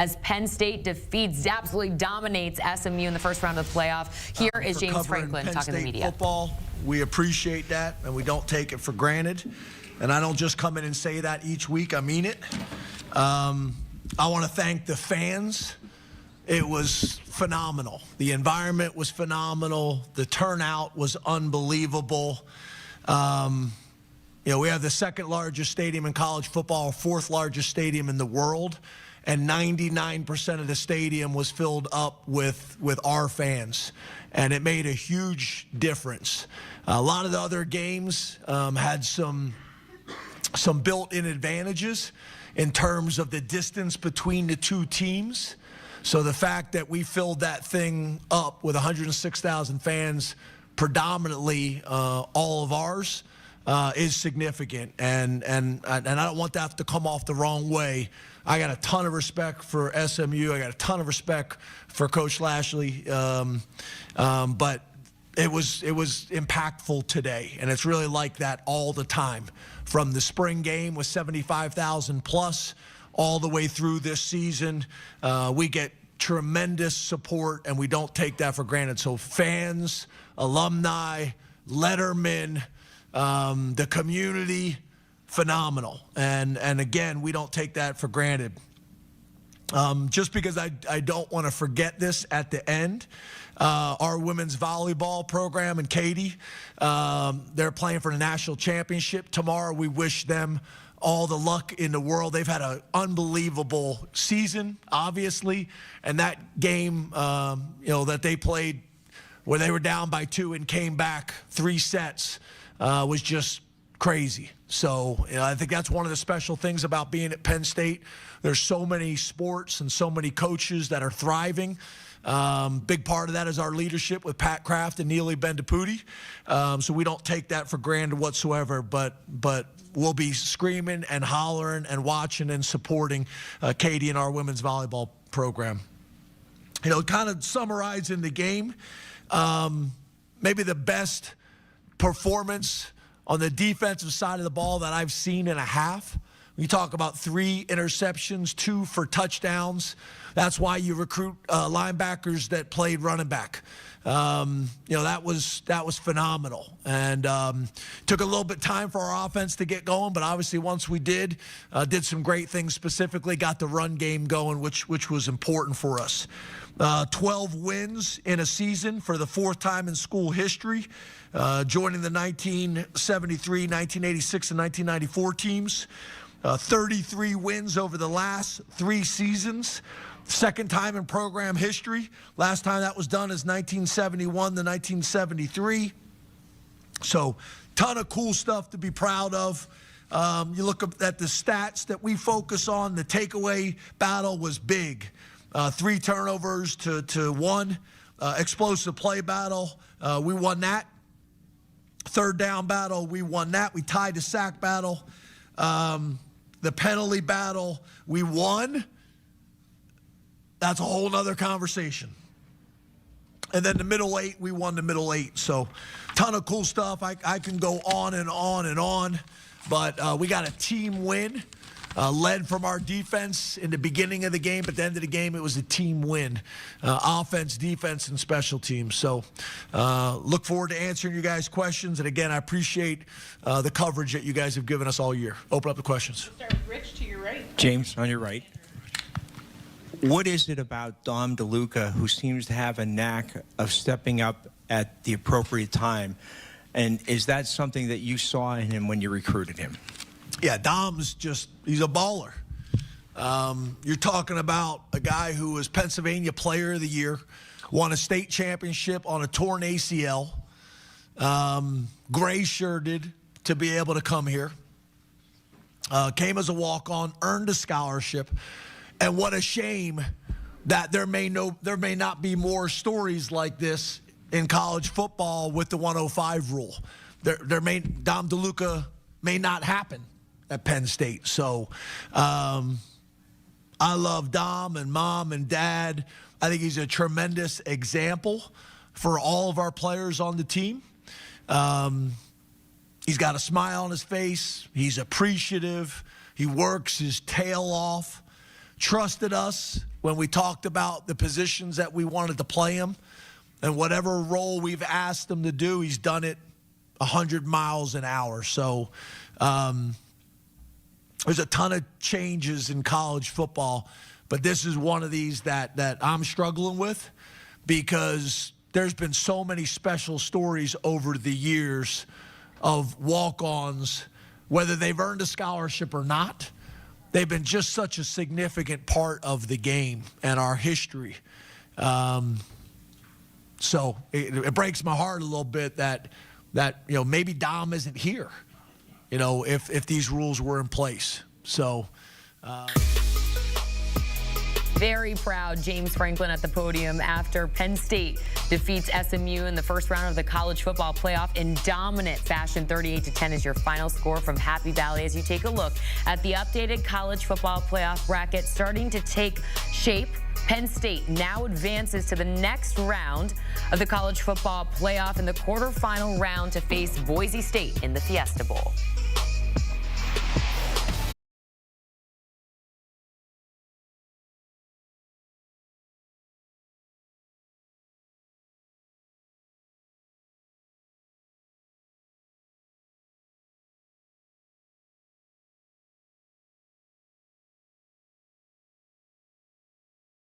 as Penn State absolutely dominates SMU in the first round of the playoff. Here is James Franklin talking to the media. Football, we appreciate that, and we don't take it for granted. And I don't just come in and say that each week. I mean it. I want to thank the fans. It was phenomenal. The environment was phenomenal. The turnout was unbelievable. You know, we have the second largest stadium in college football, fourth largest stadium in the world, and 99% of the stadium was filled up with our fans, and it made a huge difference. A lot of the other games had some built-in advantages in terms of the distance between the two teams. So the fact that we filled that thing up with 106,000 fans, predominantly all of ours, is significant, and I don't want that to come off the wrong way. I got a ton of respect for SMU. I got a ton of respect for Coach Lashley, but it was impactful today, and it's really like that all the time, from the spring game with 75,000 plus all the way through this season. We get tremendous support, and we don't take that for granted. So fans, alumni, lettermen, the community, phenomenal. And again, we don't take that for granted. Just because I don't want to forget this at the end, our women's volleyball program and Katie, they're playing for the national championship tomorrow. We wish them all the luck in the world. They've had an unbelievable season, obviously, and that game, that they played where they were down by 2 and came back 3 sets was just crazy. So I think that's one of the special things about being at Penn State. There's so many sports and so many coaches that are thriving. Big part of that is our leadership with Pat Kraft and Neely Bendapudi. So we don't take that for granted whatsoever, but we'll be screaming and hollering and watching and supporting Katie and our women's volleyball program. Kind of summarizing the game, maybe the best performance on the defensive side of the ball that I've seen in a half. You talk about 3 interceptions, 2 for touchdowns. That's why you recruit linebackers that played running back. That was phenomenal, and took a little bit of time for our offense to get going, but obviously once we did some great things. Specifically got the run game going, which was important for us. 12 wins in a season for the 4th time in school history, joining the 1973, 1986, and 1994 teams. 33 wins over the last 3 seasons. 2nd time in program history. Last time that was done is 1971 to 1973. So, ton of cool stuff to be proud of. You look at the stats that we focus on. The takeaway battle was big. 3 turnovers to 1. Explosive play battle, we won that. 3rd down battle, we won that. We tied the sack battle. The penalty battle, we won. That's a whole nother conversation. And then the middle 8, we won the middle 8. So, ton of cool stuff. I can go on and on and on. But we got a team win, led from our defense in the beginning of the game. But at the end of the game, it was a team win. Offense, defense, and special teams. So, look forward to answering you guys' questions. And again, I appreciate the coverage that you guys have given us all year. Open up the questions. Start with Rich to your right. James, on your right. What is it about Dom Duca who seems to have a knack of stepping up at the appropriate time? And is that something that you saw in him when you recruited him? Yeah, Dom's he's a baller. You're talking about a guy who was Pennsylvania Player of the Year, won a state championship on a torn ACL, gray-shirted to be able to come here, came as a walk-on, earned a scholarship. And what a shame that there may not be more stories like this in college football with the 105 rule. Dom Duca may not happen at Penn State. So I love Dom and Mom and Dad. I think he's a tremendous example for all of our players on the team. He's got a smile on his face. He's appreciative. He works his tail off trusted us when we talked about the positions that we wanted to play him. And whatever role we've asked him to do, he's done it 100 miles an hour. So there's a ton of changes in college football, but this is one of these that I'm struggling with because there's been so many special stories over the years of walk-ons, whether they've earned a scholarship or not. They've been just such a significant part of the game and our history. So it breaks my heart a little bit that maybe Dom isn't here, if these rules were in place. So. Very proud James Franklin at the podium after Penn State defeats SMU in the first round of the college football playoff in dominant fashion. 38-10 is your final score from Happy Valley as you take a look at the updated college football playoff bracket starting to take shape. Penn State now advances to the next round of the college football playoff in the quarterfinal round to face Boise State in the Fiesta Bowl.